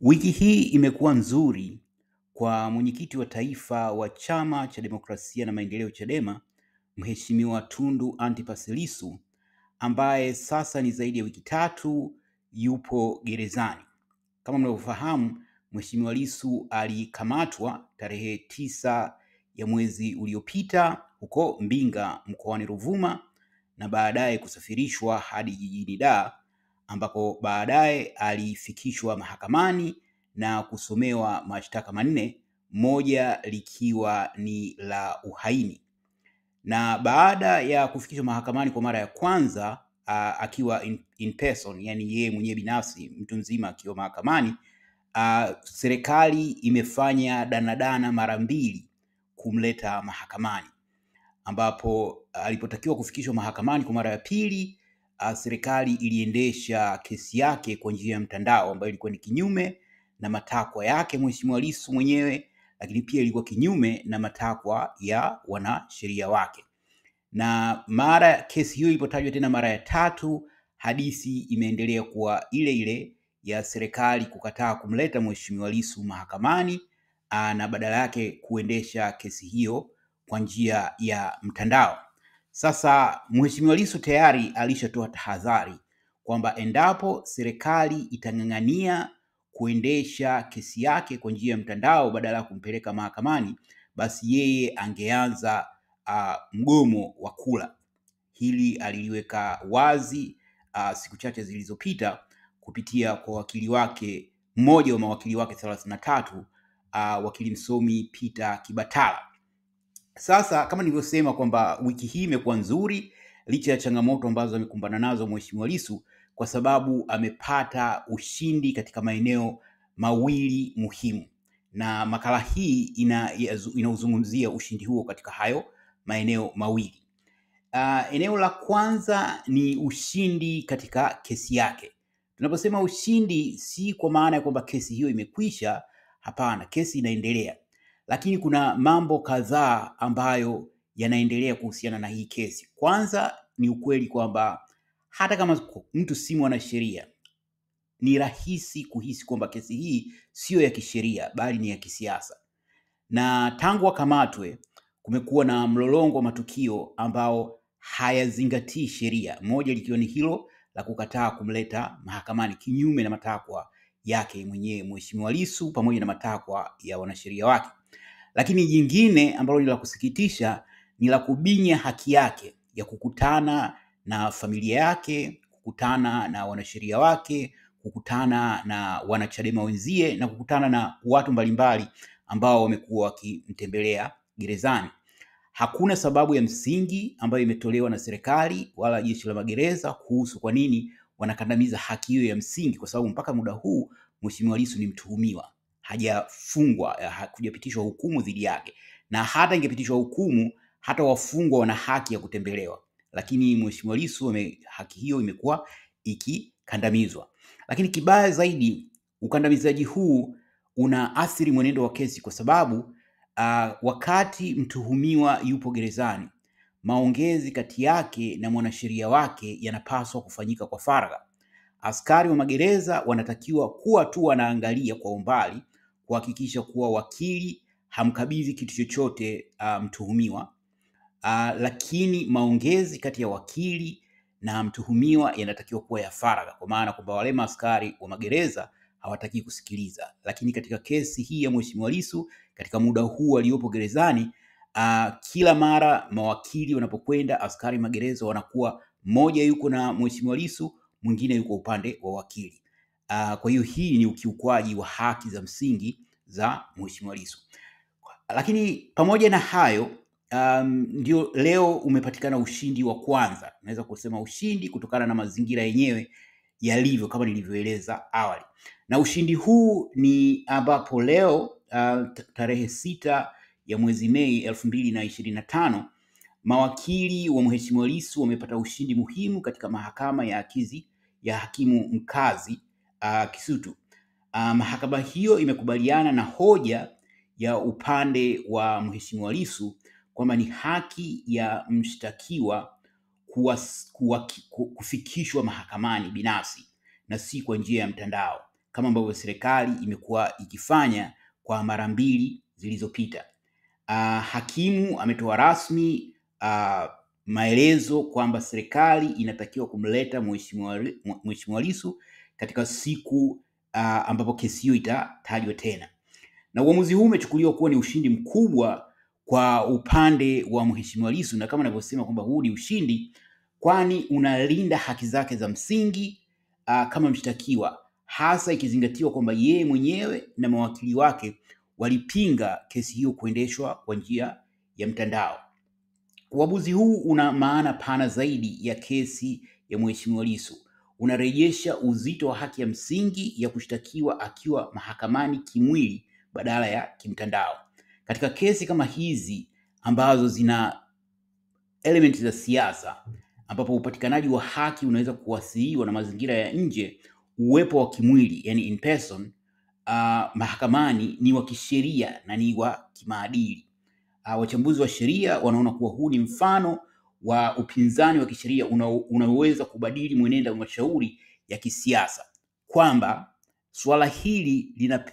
Wiki hii imekuwa nzuri kwa mwenyekiti wa taifa wa Chama cha Demokrasia na Maendeleo Chadema, Mheshimiwa Tundu Antipas Lissu ambaye sasa ni zaidi ya wiki tatu yupo gerezani. Kama mnavyofahamu, Mheshimiwa Lissu alikamatwa tarehe 9 ya mwezi uliopita huko Mbinga mkoani Ruvuma na baadaye kusafirishwa hadi jijini Dar ambako baadaye alifikishwa mahakamani na kusomewa mashtaka manne, moja likiwa ni la uhaini. Na baada ya kufikishwa mahakamani kwa mara ya kwanza akiwa in person, yani yeye mwenyewe binafsi mtu mzima akiwa mahakamani, serikali imefanya danadana mara mbili kumleta mahakamani, ambapo alipotakiwa kufikishwa mahakamani kwa mara ya pili, serikali iliendesha kesi yake kwa njia ya mtandao ambayo ilikuwa ni kinyume na matakwa yake Mheshimiwa Lissu mwenyewe, lakini pia ilikuwa kinyume na matakwa ya wanasheria wake. Na mara kesi hiyo ilipotajwa tena mara ya tatu, hadithi imeendelea kuwa ile ile ya serikali kukataa kumleta Mheshimiwa Lissu mahakamani na badala yake kuendesha kesi hiyo kwa njia ya mtandao. Sasa Mheshimiwa Lissu tayari alishatoa tahadhari kwamba endapo serikali itang'ang'ania kuendesha kesi yake kwa njia ya mtandao badala ya kumpeleka mahakamani, basi yeye angeanza mgomo wa kula. Hili aliliweka wazi siku chache zilizopita kupitia kwa wakili wake, mmoja wa mawakili wake 33, wakili msomi Peter Kibatala. Sasa kama nilivyosema kwamba wiki hii imekuwa nzuri licha ya changamoto ambazo amekumbana nazo Mheshimiwa Lissu, kwa sababu amepata ushindi katika maeneo mawili muhimu, na makala hii inauzungumzia ushindi huo katika hayo maeneo mawili. Eneo la kwanza ni ushindi katika kesi yake. Tunaposema ushindi, si kwa maana ya kwamba kesi hiyo imekwisha. Hapana, kesi inaendelea, lakini kuna mambo kadhaa ambayo yanaendelea kuhusiana na hii kesi. Kwanza ni ukweli kwamba hata kama mtu si mwanasheria, ni rahisi kuhisi kwamba kesi hii sio ya kisheria bali ni ya kisiasa. Na tangu akamatwe kumekuwa na mlolongo wa matukio ambao hayazingatii sheria, moja likiwa ni hilo la kukataa kumleta mahakamani kinyume na matakwa yake mwenyewe Mheshimiwa Lissu pamoja na matakwa ya wanasheria wake. Lakini jingine ambalo ni la kusikitisha ni la kubinya haki yake ya kukutana na familia yake, kukutana na wanasheria wake, kukutana na wanachadema wenzie na kukutana na watu mbalimbali ambao wamekuwa wakimtembelea gerezani. Hakuna sababu ya msingi ambayo imetolewa na serikali wala jeshi la magereza kuhusu kwa nini wanakandamiza haki hiyo ya msingi, kwa sababu mpaka muda huu Mheshimiwa Lissu ni mtuhumiwa, hajafungwa, hakujapitishwa hukumu dhidi yake, na hata ingepitishwa hukumu, hata wafungwa wana haki ya kutembelewa, lakini Mheshimiwa Lissu haki hiyo imekuwa ikikandamizwa. Lakini kibaya zaidi, ukandamizaji huu unaathiri mwenendo wa kesi kwa sababu wakati mtuhumiwa yupo gerezani, maongezi kati yake na mwanasheria wake yanapaswa kufanyika kwa faragha. Askari wa magereza wanatakiwa kuwa tu wanaangalia kwa umbali kuhakikisha kuwa wakili hamkabidhi kitu chochote mtuhumiwa, lakini maongezi kati ya wakili na mtuhumiwa yanatakiwa kuwa ya faragha, kwa maana kwamba wale askari wa magereza hawataki kusikiliza. Lakini katika kesi hii ya Mheshimiwa Lissu, katika muda huu aliopo gerezani, kila mara mawakili wanapokwenda, askari magereza wanakuwa mmoja yuko na Mheshimiwa Lissu, mwingine yuko upande wa wakili. Kwa hiyo hii ni ukiukwaji wa haki za msingi za Mheshimiwa Lissu. Lakini pamoja na hayo, ndio leo umepatikana ushindi wa kwanza. Naweza kusema ushindi kutokana na mazingira yenyewe yalivyo kama nilivyoeleza awali. Na ushindi huu ni ambapo leo tarehe 6 ya mwezi Mei 2025, mawakili wa Mheshimiwa Lissu wamepata ushindi muhimu katika mahakama ya hakimu mkazi Kisutu. Mahakama hiyo imekubaliana na hoja ya upande wa Mheshimiwa Lissu kwamba ni haki ya mshtakiwa kufikishwa mahakamani binafsi na si kwa njia ya mtandao kama ambavyo serikali imekuwa ikifanya kwa mara mbili zilizopita. Hakimu ametoa rasmi maelezo kwamba serikali inatakiwa kumleta Mheshimiwa Lissu katika siku ambapo kesi hiyo itatajwa tena, na uamuzi huu umechukuliwa kuwa ni ushindi mkubwa kwa upande wa Mheshimiwa Lissu, na kama ninavyosema kwamba huu ni ushindi kwani unalinda haki zake za msingi kama mshtakiwa, hasa ikizingatiwa kwamba yeye mwenyewe na mawakili wake walipinga kesi hiyo kuendeshwa kwa njia ya mtandao. Uamuzi huu una maana pana zaidi ya kesi ya Mheshimiwa Lissu. Unarejesha uzito wa haki ya msingi ya kushtakiwa akiwa mahakamani kimwili badala ya kimtandao. Katika kesi kama hizi ambazo zina elementi za siasa, ambapo upatikanaji wa haki unaweza kuathiriwa na mazingira ya nje, uwepo wa kimwili, yani in person, mahakamani ni wa kisheria na ni wa kimaadili. Wachambuzi wa sheria wanaona kuwa huu ni mfano wa upinzani wa kisheria unaweza kubadili mwenendo wa mashauri ya kisiasa, kwamba suala hili lina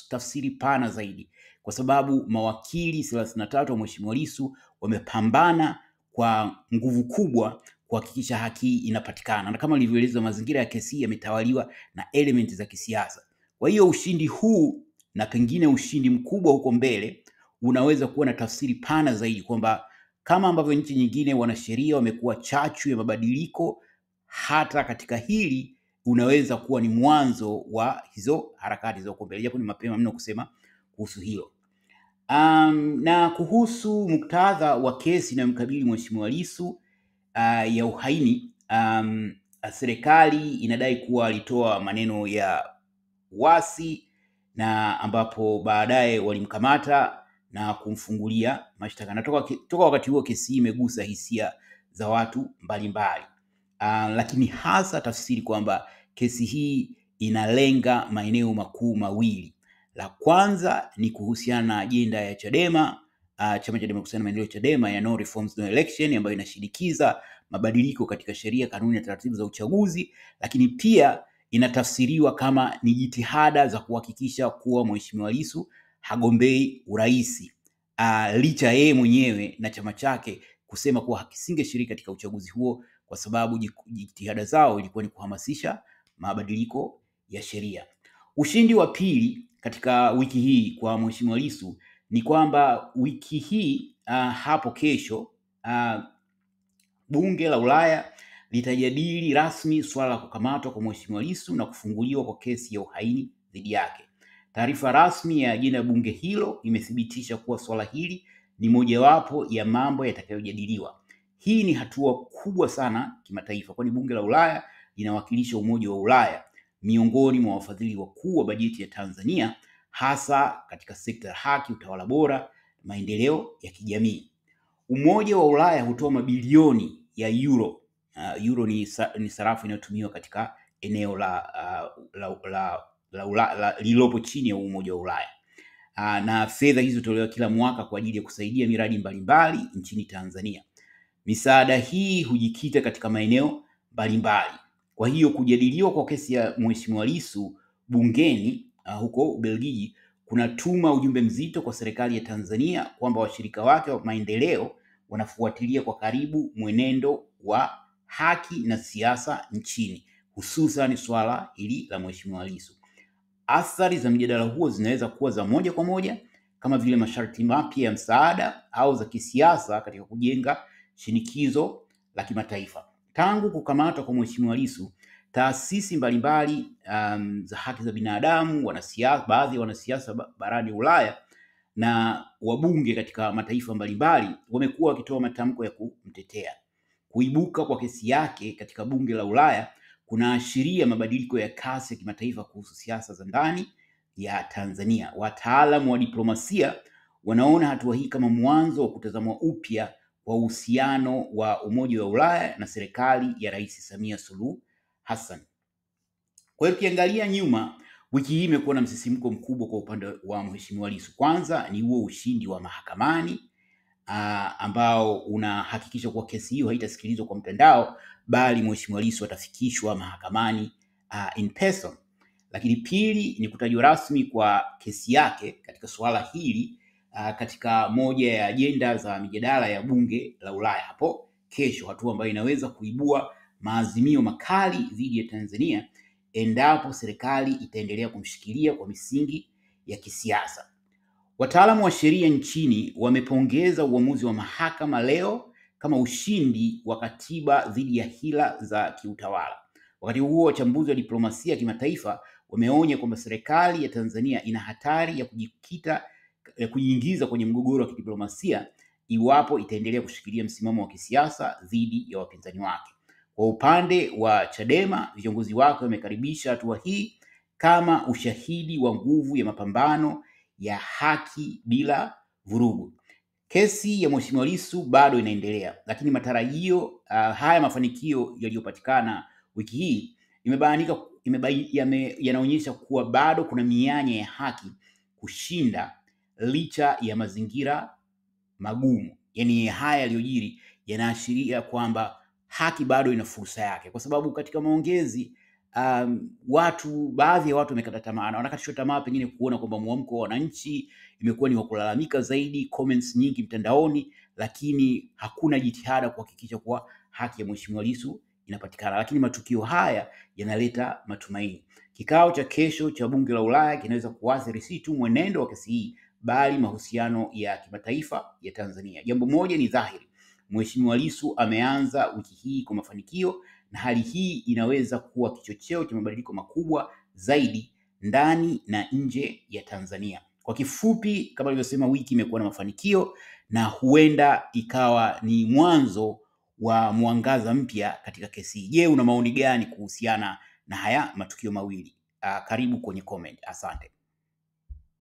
tafsiri pana zaidi, kwa sababu mawakili 33 wa Mheshimiwa Lissu wamepambana kwa nguvu kubwa kuhakikisha haki inapatikana, na kama nilivyoeleza, mazingira ya kesi yametawaliwa na elementi za kisiasa. Kwa hiyo ushindi huu na pengine ushindi mkubwa huko mbele unaweza kuwa na tafsiri pana zaidi, kwamba kama ambavyo nchi nyingine wanasheria wamekuwa chachu ya mabadiliko, hata katika hili unaweza kuwa ni mwanzo wa hizo harakati za huko mbele, japo ni mapema mno kusema kuhusu hilo. Na kuhusu muktadha wa kesi inayomkabili Mheshimiwa Lissu ya uhaini, serikali inadai kuwa alitoa maneno ya uasi, na ambapo baadaye walimkamata na kumfungulia mashtaka. Na toka wakati huo kesi imegusa hisia za watu mbalimbali, lakini hasa tafsiri kwamba kesi hii inalenga maeneo makuu mawili. La kwanza ni kuhusiana na ajenda ya Chadema, Chama cha Demokrasia na Maendeleo Chadema, ya no reforms no election, ambayo inashinikiza mabadiliko katika sheria, kanuni na taratibu za uchaguzi, lakini pia inatafsiriwa kama ni jitihada za kuhakikisha kuwa Mheshimiwa Lissu hagombei urais, licha yeye mwenyewe na chama chake kusema kuwa kisingeshiriki katika uchaguzi huo kwa sababu jitihada zao ilikuwa ni kuhamasisha mabadiliko ya sheria. Ushindi wa pili katika wiki hii kwa Mheshimiwa Lissu ni kwamba wiki hii hapo kesho Bunge la Ulaya litajadili rasmi swala la kukamatwa kwa Mheshimiwa Lissu na kufunguliwa kwa kesi ya uhaini dhidi yake. Taarifa rasmi ya ajenda ya bunge hilo imethibitisha kuwa swala hili ni mojawapo ya mambo yatakayojadiliwa. Hii ni hatua kubwa sana kimataifa, kwani Bunge la Ulaya linawakilisha Umoja wa Ulaya miongoni mwa wafadhili wakuu wa bajeti ya Tanzania, hasa katika sekta ya haki, utawala bora, maendeleo ya kijamii. Umoja wa Ulaya hutoa mabilioni ya euro. Euro ni sarafu inayotumiwa katika eneo lililopo chini ya Umoja wa Ulaya. Na fedha hizo hutolewa kila mwaka kwa ajili ya kusaidia miradi mbalimbali nchini Tanzania. Misaada hii hujikita katika maeneo mbalimbali. Kwa hiyo kujadiliwa kwa kesi ya Mheshimiwa Lissu bungeni huko Ubelgiji kunatuma ujumbe mzito kwa serikali ya Tanzania kwamba washirika wake wa maendeleo wanafuatilia kwa karibu mwenendo wa haki na siasa nchini, hususan swala hili la Mheshimiwa Lissu. Athari za mjadala huo zinaweza kuwa za moja kwa moja kama vile masharti mapya ya msaada, au za kisiasa katika kujenga shinikizo la kimataifa. Tangu kukamatwa kwa Mheshimiwa Lissu, taasisi mbalimbali za haki za binadamu, baadhi ya wanasiasa barani Ulaya na wabunge katika mataifa mbalimbali wamekuwa wakitoa matamko ya kumtetea. Kuibuka kwa kesi yake katika Bunge la Ulaya kunaashiria mabadiliko ya kasi ya kimataifa kuhusu siasa za ndani ya Tanzania. Wataalamu wa diplomasia wanaona hatua hii kama mwanzo wa kutazamwa upya kwa uhusiano wa Umoja wa Ulaya na serikali ya Rais Samia Suluhu Hassan. Kwa hiyo ukiangalia nyuma, wiki hii imekuwa na msisimko mkubwa kwa upande wa Mheshimiwa Lissu. Kwanza ni huo ushindi wa mahakamani ambao unahakikisha kuwa kesi hiyo haitasikilizwa kwa mtandao, bali Mheshimiwa Lissu atafikishwa mahakamani in person. Lakini pili ni kutajwa rasmi kwa kesi yake katika suala hili katika moja ya ajenda za mijadala ya bunge la Ulaya hapo kesho, hatua ambayo inaweza kuibua maazimio makali dhidi ya Tanzania endapo serikali itaendelea kumshikilia kwa misingi ya kisiasa. Wataalamu wa sheria nchini wamepongeza uamuzi wa mahakama leo kama ushindi wa katiba dhidi ya hila za kiutawala. Wakati huo, wachambuzi wa diplomasia ya kimataifa wameonya kwamba serikali ya Tanzania ina hatari ya kujiingiza kwenye mgogoro wa kidiplomasia iwapo itaendelea kushikilia msimamo wa kisiasa dhidi ya wapinzani wake. Kwa upande wa Chadema, viongozi wake wamekaribisha hatua hii kama ushahidi wa nguvu ya mapambano ya haki bila vurugu. Kesi ya Mheshimiwa Lissu bado inaendelea, lakini matarajio haya mafanikio yaliyopatikana wiki hii yanaonyesha kuwa bado kuna mianya ya haki kushinda licha ya mazingira magumu. Yaani haya yaliyojiri yanaashiria kwamba haki bado ina fursa yake, kwa sababu katika maongezi baadhi ya watu wamekata tamaa na wanakatishwa tamaa pengine kuona kwamba mwamko wa wananchi imekuwa ni wa kulalamika zaidi, comments nyingi mtandaoni, lakini hakuna jitihada kuhakikisha kuwa haki ya Mheshimiwa Lissu inapatikana. Lakini matukio haya yanaleta matumaini. Kikao cha kesho cha bunge la Ulaya kinaweza kuathiri si tu mwenendo wa kesi hii, bali mahusiano ya kimataifa ya Tanzania. Jambo moja ni dhahiri, Mheshimiwa Lissu ameanza wiki hii kwa mafanikio, na hali hii inaweza kuwa kichocheo cha mabadiliko makubwa zaidi ndani na nje ya Tanzania. Kwa kifupi, kama nilivyosema, wiki imekuwa na mafanikio na huenda ikawa ni mwanzo wa mwangaza mpya katika kesi. Je, una maoni gani kuhusiana na haya matukio mawili? Karibu kwenye comment. Asante.